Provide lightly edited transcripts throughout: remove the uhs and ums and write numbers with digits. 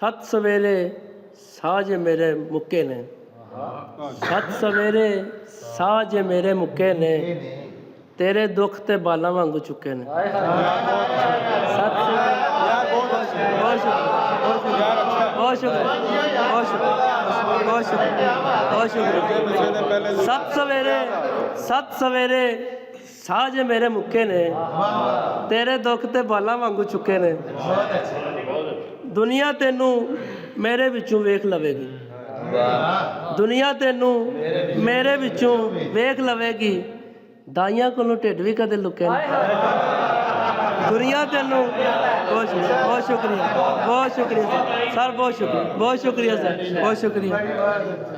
ਸੱਤ ਸਵੇਰੇ ਸਾਜ ਮੇਰੇ ਮੁੱਕੇ ਨੇ, ਸੱਤ ਸਵੇਰੇ ਸਾਜ ਮੇਰੇ ਮੁੱਕੇ ਨੇ, ਤੇਰੇ ਦੁੱਖ ਤੇ ਬਾਲਾਂ ਵਾਂਗੂ ਚੁੱਕੇ ਨੇ। ਸੱਤ ਸਵੇਰੇ ਸਾਜ ਮੇਰੇ ਮੁੱਕੇ ਨੇ, ਤੇਰੇ ਦੁੱਖ ਤੇ ਬਾਲਾਂ ਵਾਂਗੂ ਚੁੱਕੇ ਨੇ। ਦੁਨੀਆ ਤੈਨੂੰ ਮੇਰੇ ਵਿੱਚੋਂ ਵੇਖ ਲਵੇਗੀ, ਦੁਨੀਆ ਤੈਨੂੰ ਮੇਰੇ ਵਿੱਚੋਂ ਵੇਖ ਲਵੇਗੀ, ਦਾਈਆਂ ਕੋਲੋਂ ਢਿੱਡ ਵੀ ਕਦੇ ਲੁਕੇ ਨੇ। ਦੁਨੀਆ ਤੈਨੂੰ ਬਹੁਤ ਸ਼ੁਕਰੀਆ, ਬਹੁਤ ਸ਼ੁਕਰੀਆ ਸਰ, ਬਹੁਤ ਸ਼ੁਕਰੀਆ, ਬਹੁਤ ਸ਼ੁਕਰੀਆ ਸਰ, ਬਹੁਤ ਸ਼ੁਕਰੀਆ।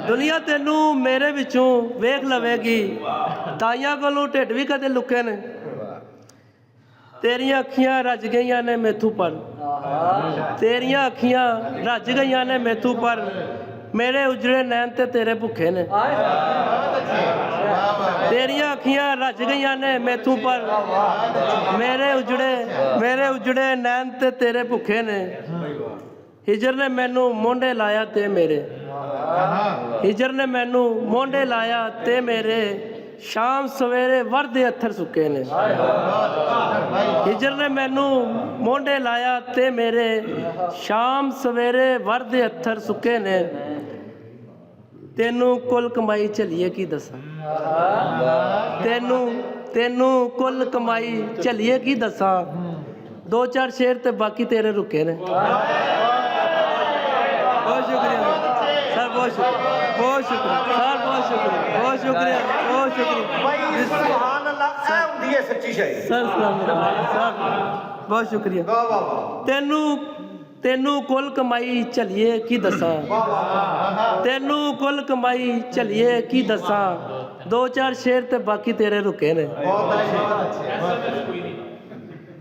ਦੁਨੀਆ ਤੈਨੂੰ ਮੇਰੇ ਵਿੱਚੋਂ ਵੇਖ ਲਵੇਗੀ, ਦਾਈਆਂ ਕੋਲੋਂ ਢਿੱਡ ਵੀ ਕਦੇ ਲੁਕੇ ਨੇ। ਤੇਰੀਆਂ ਅੱਖੀਆਂ ਰੱਜ ਗਈਆਂ ਨੇ ਮੈਥੋਂ ਪਰ, ਤੇਰੀਆਂ ਅੱਖੀਆਂ ਰੱਜ ਗਈਆਂ ਨੇ ਮੈਥੋਂ ਪਰ, ਮੇਰੇ ਉਜੜੇ ਨੈਣ ਤੇ ਤੇਰੇ ਭੁੱਖੇ ਨੇ। ਤੇਰੀਆਂ ਅੱਖੀਆਂ ਰੱਜ ਗਈਆਂ ਨੇ ਮੈਥੋਂ ਪਰ, ਮੇਰੇ ਉਜੜੇ ਨੈਣ ਤੇ ਤੇਰੇ ਭੁੱਖੇ ਨੇ। ਹਿਜਰ ਨੇ ਮੈਨੂੰ ਮੋਢੇ ਲਾਇਆ ਤੇ ਮੇਰੇ, ਹਿਜਰ ਨੇ ਮੈਨੂੰ ਮੋਢੇ ਲਾਇਆ ਤੇ ਮੇਰੇ, ਸ਼ਾਮ ਸਵੇਰੇ ਵਰਦੇ ਅੱਥਰ ਸੁੱਕੇ ਨੇ। ਹਿਜਰ ਨੇ ਮੈਨੂੰ ਮੋਢੇ ਲਾਇਆ ਤੇ ਮੇਰੇ, ਸ਼ਾਮ ਸਵੇਰੇ ਵਰਦੇ ਅੱਥਰ ਸੁੱਕੇ ਨੇ। ਤੈਨੂੰ ਕੁੱਲ ਕਮਾਈ ਝੱਲੀਏ ਕੀ ਦੱਸਾਂ, ਤੈਨੂੰ ਕੁੱਲ ਕਮਾਈ ਝੱਲੀਏ ਕੀ ਦੱਸਾਂ, ਦੋ ਚਾਰ ਸ਼ੇਰ ਤੇ ਬਾਕੀ ਤੇਰੇ ਰੁਕੇ ਨੇ। ਬਹੁਤ ਸ਼ੁਕਰੀਆ ਸਰ, ਬਹੁਤ ਸ਼ੁਕਰੀਆ, ਬਹੁਤ ਸ਼ੁਕਰੀਆ ਸਰ, ਬਹੁਤ ਸ਼ੁਕਰੀਆ, ਬਹੁਤ ਸ਼ੁਕਰੀਆ, ਬਹੁਤ ਸ਼ੁਕਰੀਆ ਸੁਭਾਨ ਅੱਲਾਹ। ਇਹ ਹੁੰਦੀ ਹੈ ਸੱਚੀ ਸ਼ਾਇਰੀ ਸਰ, ਸਰ ਬਹੁਤ ਸ਼ੁਕਰੀਆ। ਤੈਨੂੰ ਕੁੱਲ ਕਮਾਈ ਝੱਲੀਏ ਕੀ ਦੱਸਾਂ, ਤੈਨੂੰ ਕੁੱਲ ਕਮਾਈ ਝੱਲੀਏ ਕੀ ਦੱਸਾਂ, ਦੋ ਚਾਰ ਸ਼ੇਰ ਤੇ ਬਾਕੀ ਤੇਰੇ ਰੁਕੇ ਨੇ।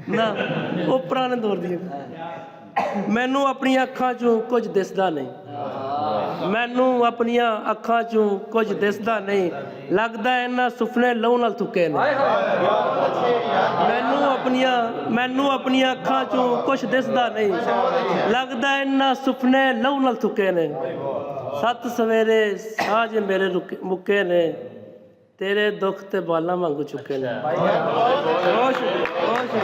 ਨਾ ਉਹ ਪੁਰਾਣੇ ਦੌਰ ਦੀ। ਮੈਨੂੰ ਆਪਣੀਆਂ ਅੱਖਾਂ 'ਚੋਂ ਕੁਝ ਦਿਸਦਾ ਨਹੀਂ, ਮੈਨੂੰ ਆਪਣੀਆਂ ਅੱਖਾਂ 'ਚੋਂ ਕੁਝ ਦਿਸਦਾ ਨਹੀਂ, ਲੱਗਦਾ ਇਹਨਾਂ ਸੁਪਨੇ ਲਹੂ ਨਾਲ ਥੁੱਕੇ ਨੇ। ਮੈਨੂੰ ਆਪਣੀਆਂ ਅੱਖਾਂ 'ਚੋਂ ਕੁਝ ਦਿਸਦਾ ਨਹੀਂ, ਲੱਗਦਾ ਇਹਨਾਂ ਸੁਪਨੇ ਲਹੂ ਨਾਲ ਥੁੱਕੇ ਨੇ। ਸੱਤ ਸਵੇਰੇ ਸਾਜ ਮੇਰੇ ਮੁੱਕੇ ਨੇ, ਤੇਰੇ ਦੁੱਖ ਤੇ ਬਾਲਾਂ ਵਾਂਗੂ ਚੁੱਕੇ ਨੇ। ਬਹੁਤ ਸ਼ੁਕਰੀਆ, ਬਹੁਤ ਸ਼ੁਕਰੀਆ।